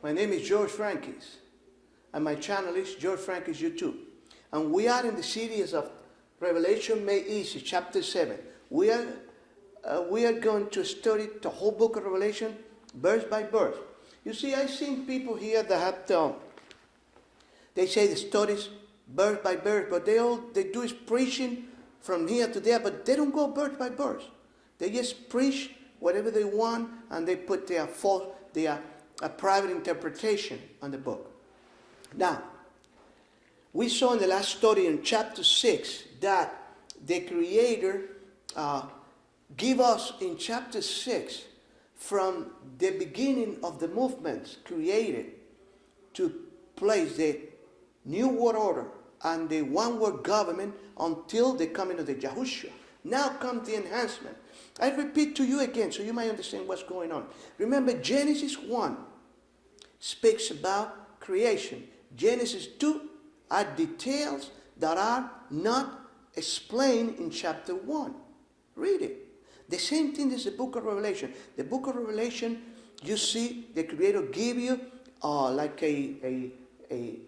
My name is George Frankis, and my channel is George Frankis YouTube. And we are in the series of Revelation Made Easy, chapter 7. We are going to study the whole book of Revelation, verse by verse. You see, I've seen people here that have, they say the studies verse by verse, but they do is preaching from here to there, but they don't go verse by verse. They just preach whatever they want, and they put their private interpretation on the book. Now, we saw in the last study in chapter 6 that the Creator give us in chapter 6 from the beginning of the movements created to place the new world order and the one world government until the coming of the Yahushua. Now comes the enhancement. I repeat to you again so you might understand what's going on. Remember, Genesis 1 speaks about creation. Genesis 2 are details that are not explained in chapter 1. Read it. The same thing is the book of Revelation. The book of Revelation, you see the Creator give you like the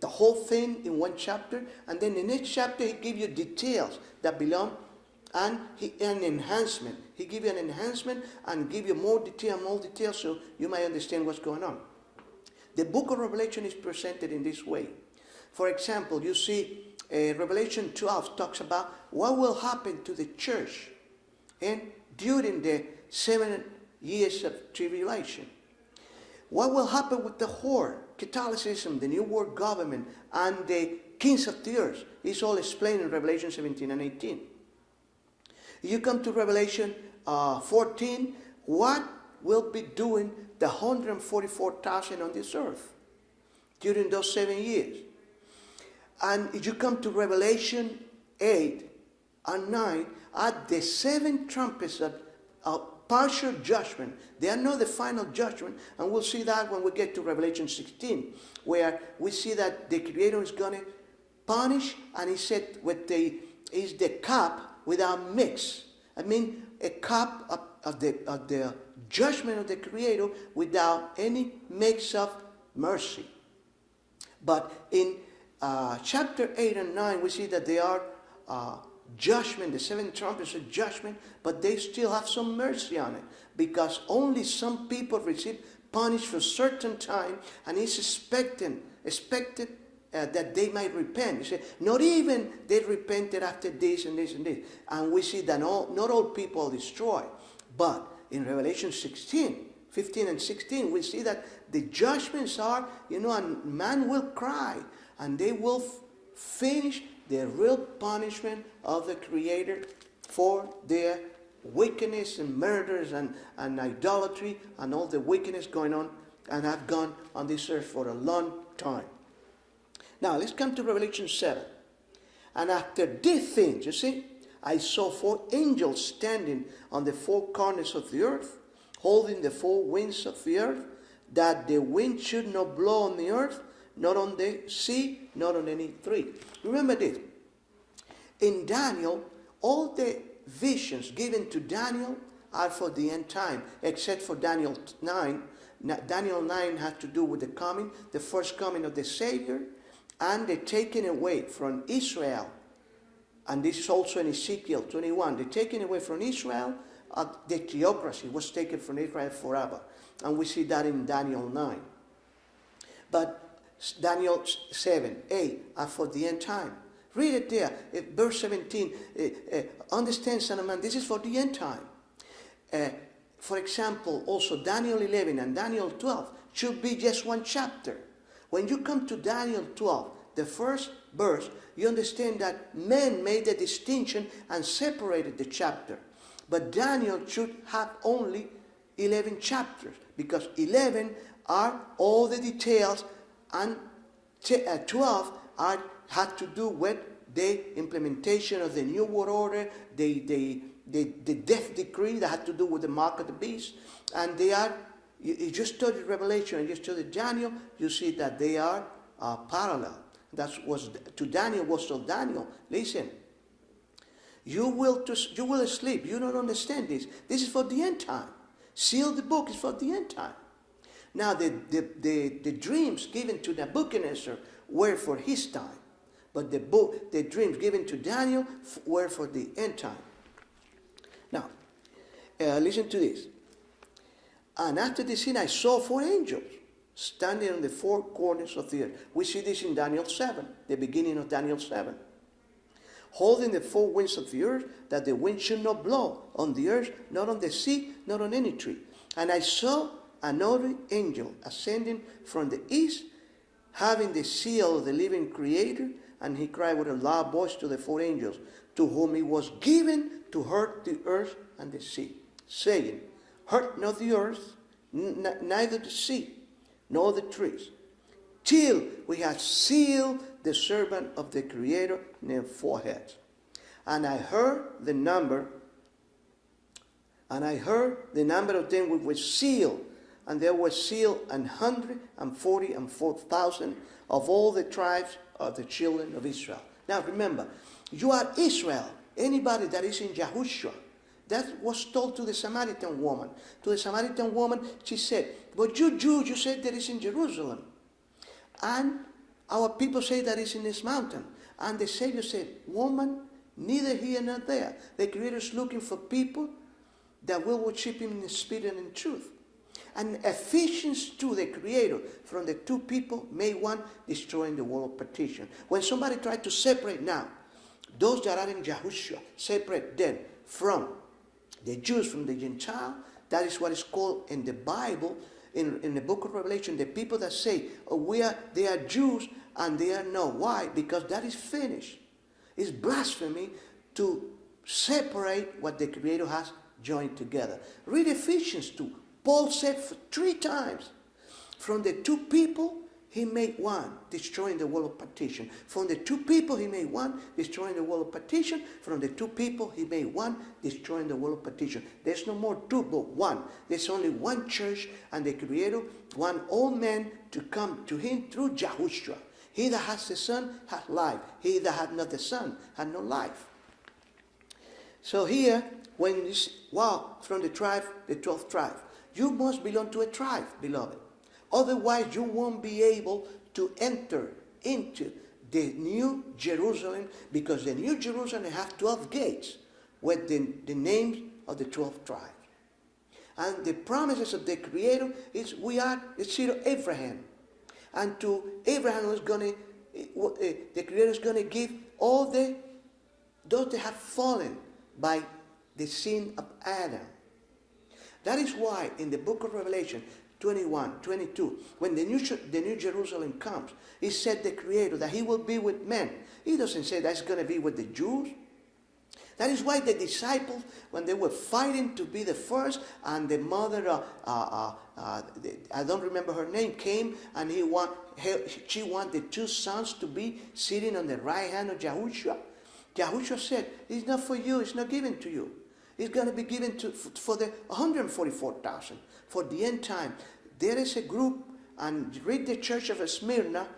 whole thing in one chapter, and then the next chapter he gives you details that belong and an enhancement. He gives you an enhancement and give you more detail so you might understand what's going on. The book of Revelation is presented in this way. For example, you see Revelation 12 talks about what will happen to the church and during the 7 years of tribulation. What will happen with the whore, Catholicism, the New World Government, and the kings of the earth is all explained in Revelation 17 and 18. You come to Revelation 14, what will be doing the 144,000 on this earth during those 7 years? And if you come to Revelation 8 and 9, at the 7 trumpets of partial judgment, they are not the final judgment, and we'll see that when we get to Revelation 16, where we see that the Creator is going to punish, and he said is the cup without mix. I mean, a cup of the judgment of the Creator without any mix of mercy. But in chapter 8 and 9, we see that they are judgment, the 7 trumpets of judgment, but they still have some mercy on it, because only some people receive punished for a certain time, and it's expected that they might repent. You say, not even they repented after this and this and this. And we see that not all people are destroyed. But in Revelation 16, 15 and 16, we see that the judgments are, and man will cry, and they will finish the real punishment of the Creator for their wickedness and murders and idolatry and all the wickedness going on and have gone on this earth for a long time. Now, let's come to Revelation 7. And after these things, you see, I saw 4 angels standing on the 4 corners of the earth, holding the 4 winds of the earth, that the wind should not blow on the earth, not on the sea, not on any tree. Remember this. In Daniel, all the visions given to Daniel are for the end time, except for Daniel 9. Daniel 9 has to do with the first coming of the Savior, and the taking away from Israel. And this is also in Ezekiel 21. The taking away from Israel, the theocracy was taken from Israel forever. And we see that in Daniel 9. But Daniel 7, 8 are for the end time. Read it there. Verse 17. Understand, son of man, this is for the end time. For example, also Daniel 11 and Daniel 12 should be just one chapter. When you come to Daniel 12, the first verse, you understand that men made a distinction and separated the chapter. But Daniel should have only 11 chapters, because 11 are all the details, and 12 had to do with the implementation of the New World Order, the death decree that had to do with the mark of the beast. And they are, you just studied Revelation and you studied Daniel, you see that they are parallel. To Daniel was told, Daniel, listen, you will sleep. You don't understand this. This is for the end time. Seal the book is for the end time. Now, the dreams given to Nebuchadnezzar were for his time, but the dreams given to Daniel were for the end time. Now, listen to this. And after this scene, I saw 4 angels standing on the 4 corners of the earth. We see this in Daniel 7, the beginning of Daniel 7. Holding the 4 winds of the earth, that the wind should not blow on the earth, not on the sea, not on any tree. And I saw another angel ascending from the east, having the seal of the living Creator, and he cried with a loud voice to the 4 angels, to whom it was given to hurt the earth and the sea, saying, hurt not the earth, neither the sea, nor the trees, till we have sealed the servant of the Creator in their foreheads. And I heard the number of them which were sealed, and there were sealed 144,000 of all the tribes of the children of Israel. Now remember, you are Israel. Anybody that is in Yahushua. That was told to the Samaritan woman. To the Samaritan woman, she said, but you Jews, you said that is in Jerusalem. And our people say that is in this mountain. And the Savior said, woman, neither here nor there. The Creator is looking for people that will worship Him in spirit and in truth. And Ephesians 2, the Creator, from the 2 people made one, destroying the wall of partition. When somebody tried to separate now, those that are in Yahushua, separate them from the Jews from the Gentile, that is what is called in the Bible, in the book of Revelation, the people that say, they are Jews and they are not. Why? Because that is finished. It's blasphemy to separate what the Creator has joined together. Read Ephesians 2. Paul said 3 times, from the 2 people, he made one, destroying the wall of partition. From the 2 people, he made one, destroying the wall of partition. From the 2 people, he made one, destroying the wall of partition. There's no more 2, but 1. There's only one church, and the Creator want all men to come to Him through Yahushua. He that has the Son has life. He that hath not the Son has no life. So here, when you see, wow, from the tribe, the 12th tribe, you must belong to a tribe, beloved. Otherwise, you won't be able to enter into the New Jerusalem, because the New Jerusalem has 12 gates with the names of the 12 tribes. And the promises of the Creator is we are the seed of Abraham. And to Abraham the Creator is going to give all those that have fallen by the sin of Adam. That is why in the book of Revelation 21, 22, when the New Jerusalem comes, it said the Creator that He will be with men. He doesn't say that's going to be with the Jews. That is why the disciples, when they were fighting to be the first, and the mother, I don't remember her name, came and she wanted the 2 sons to be sitting on the right hand of Yahushua. Yahushua said, it's not for you, it's not given to you. It's going to be given for the 144,000 for the end time. There is a group, and read the church of Smyrna,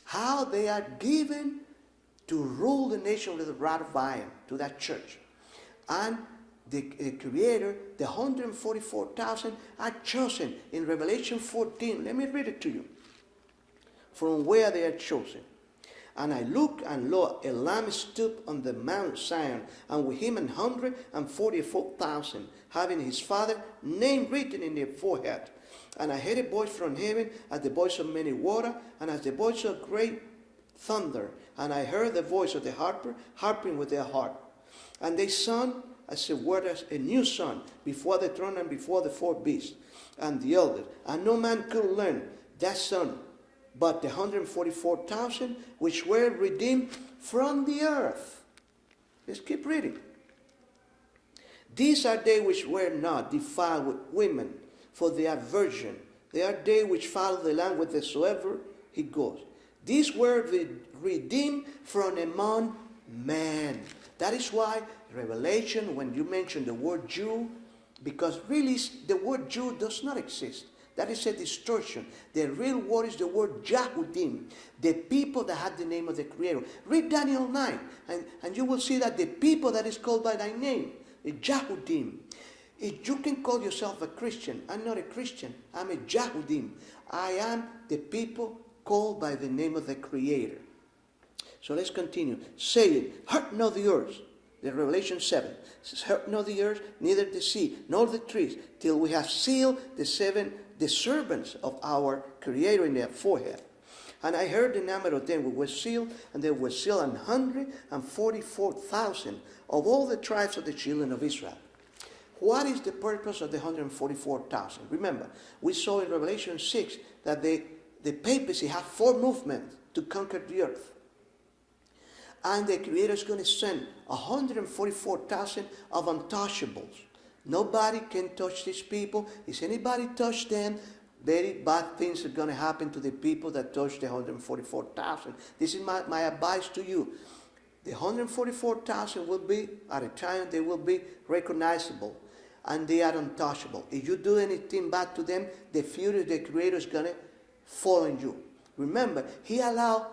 how they are given to rule the nation with the rod of iron, to that church. And the Creator, the 144,000 are chosen in Revelation 14. Let me read it to you. From where they are chosen. And I looked, and lo, a lamb stood on the Mount Zion, and with him 144,000, having his Father's name written in their forehead. And I heard a voice from heaven, as the voice of many water, and as the voice of great thunder. And I heard the voice of the harper, harping with their harp. And they sung as it were as a new song, before the throne and before the 4 beasts and the elders. And no man could learn that song, but the 144,000 which were redeemed from the earth. Let's keep reading. These are they which were not defiled with women, for they are virgin. They are they which follow the Lamb whithersoever he goes. These were redeemed from among men. That is why Revelation, when you mention the word Jew, because really the word Jew does not exist. That is a distortion. The real word is the word Yahudim, the people that had the name of the Creator. Read Daniel 9, and you will see that the people that is called by thy name, the Yahudim. If you can call yourself a Christian, I'm not a Christian. I'm a Yahudim. I am the people called by the name of the Creator. So let's continue. Saying, hurt not the earth. The Revelation 7 says, hurt not the earth, neither the sea, nor the trees, till we have sealed the servants of our Creator in their forehead. And I heard the number of them who were sealed, and there were sealed 144,000 of all the tribes of the children of Israel. What is the purpose of the 144,000? Remember, we saw in Revelation 6 that the papacy had 4 movements to conquer the earth. And the Creator is going to send 144,000 of untouchables. Nobody can touch these people. If anybody touch them, very bad things are going to happen to the people that touch the 144,000. This is my advice to you. The 144,000 will be, at a time, they will be recognizable. And they are untouchable. If you do anything bad to them, the fury of the Creator is going to fall on you. Remember, He allowed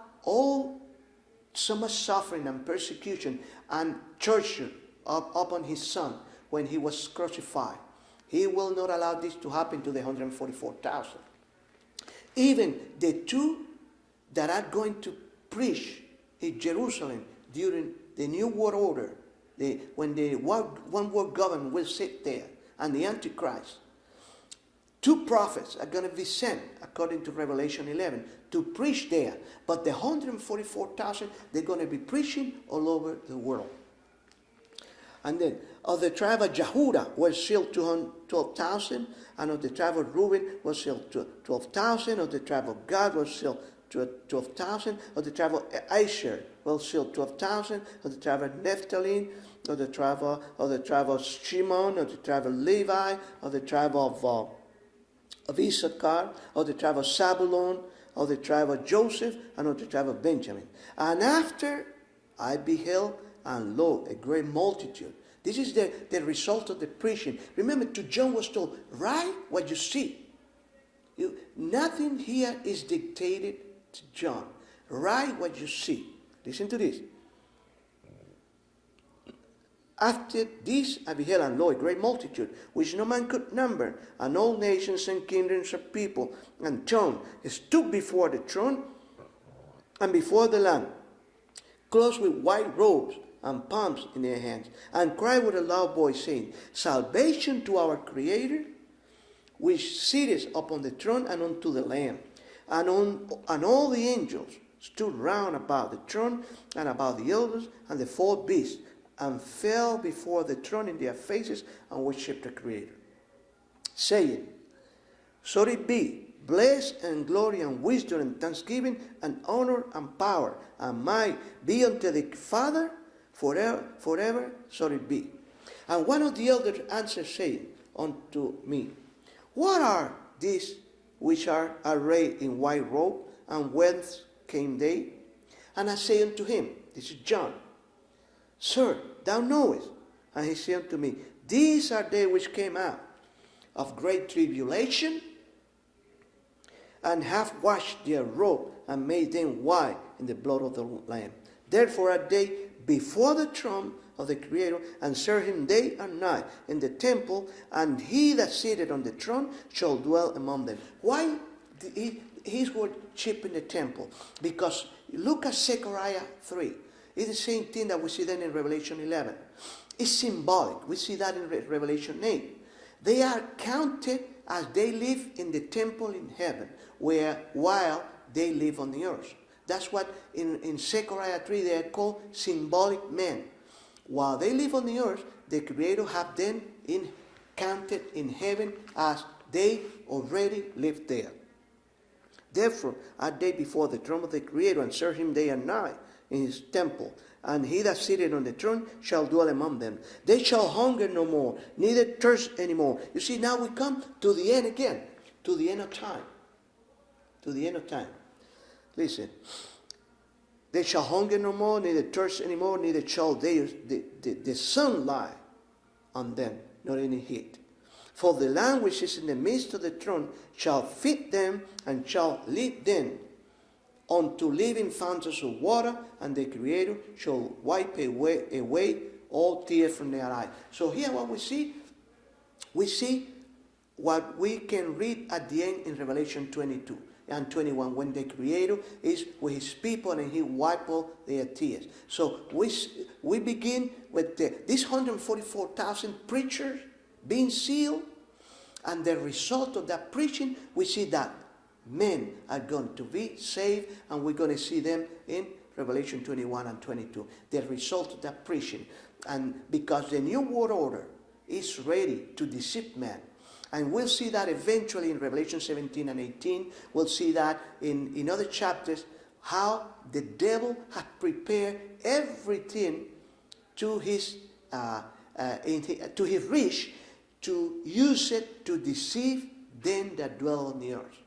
so much suffering and persecution and torture upon His Son when He was crucified. He will not allow this to happen to the 144,000. Even the 2 that are going to preach in Jerusalem during the New World Order, when the one world government will sit there, and the Antichrist, 2 prophets are going to be sent, according to Revelation 11, to preach there. But the 144,000, they're going to be preaching all over the world. And then, of the tribe of Jehudah were sealed 12,000, and of the tribe of Reuben was sealed 12,000, of the tribe of Gad was sealed 12,000, of the tribe of Asher was sealed 12,000, of the tribe of Naphtali, of the tribe of Shimon, of the tribe of Levi, of the tribe of Issachar, of the tribe of Zabulon, of the tribe of Joseph, and of the tribe of Benjamin. And after I beheld, and lo, a great multitude. This is the result of the preaching. Remember, to John was told, write what you see. Nothing here is dictated to John. Write what you see. Listen to this. After this I beheld, and lo, a great multitude, which no man could number, and all nations and kingdoms of people and tongues stood before the throne and before the Lamb, clothed with white robes and palms in their hands, and cried with a loud voice, saying, salvation to our Creator, which sitteth upon the throne, and unto the Lamb. And all the angels stood round about the throne, and about the elders, and the 4 beasts, and fell before the throne in their faces, and worshipped the Creator, saying, so it be, blessed and glory and wisdom and thanksgiving and honor and power and might be unto the Father forever, so it be. And one of the elders answered, saying unto me, what are these which are arrayed in white robe, and whence came they? And I say unto him, this is John, Sir, thou knowest. And he said unto me, these are they which came out of great tribulation, and have washed their robe, and made them white in the blood of the Lamb. Therefore are they before the throne of the Creator, and serve him day and night in the temple, and he that sitteth on the throne shall dwell among them. Why he's worshiping the temple? Because look at Zechariah 3. It's the same thing that we see then in Revelation 11. It's symbolic. We see that in Revelation 8. They are counted as they live in the temple in heaven, while they live on the earth. That's what in Zechariah 3 they are called symbolic men. While they live on the earth, the Creator have them counted in heaven as they already live there. Therefore are they before the throne of the Creator, and serve him day and night in his temple. And he that sitteth on the throne shall dwell among them. They shall hunger no more, neither thirst any more. You see, now we come to the end again, to the end of time. To the end of time. Listen. They shall hunger no more, neither thirst any more, neither shall the sun lie on them, nor any heat. For the Lamb which is in the midst of the throne shall feed them, and shall lead them unto living fountains of water, and the Creator shall wipe away all tears from their eyes. So here what we see, we see what we can read at the end in Revelation 22 and 21, when the Creator is with His people and He wiped all their tears. So we begin with these 144,000 preachers being sealed, and the result of that preaching, we see that men are going to be saved, and we're going to see them in Revelation 21 and 22. The result of that preaching. And because the new world order is ready to deceive man. And we'll see that eventually in Revelation 17 and 18. We'll see that in other chapters, how the devil had prepared everything to his reach, to use it to deceive them that dwell on the earth.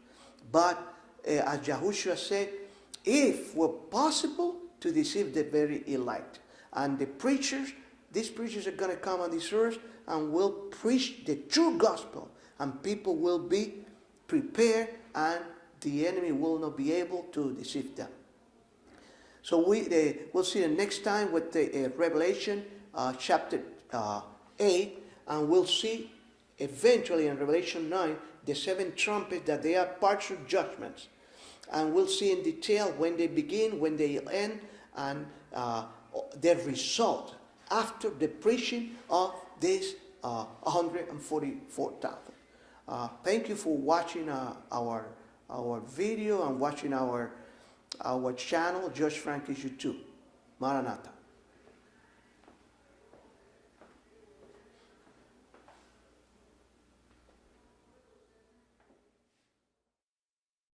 But as Yahushua said, if were possible, to deceive the very elect. And the preachers, these preachers are going to come on this earth and will preach the true gospel. And people will be prepared, and the enemy will not be able to deceive them. So we'll see the next time with the Revelation chapter 8, and we'll see eventually in Revelation 9 the 7 trumpets, that they are partial judgments. And we'll see in detail when they begin, when they end, and their result after the preaching of this 144,000. Thank you for watching our video and watching our channel, George Frankie's YouTube. Maranatha.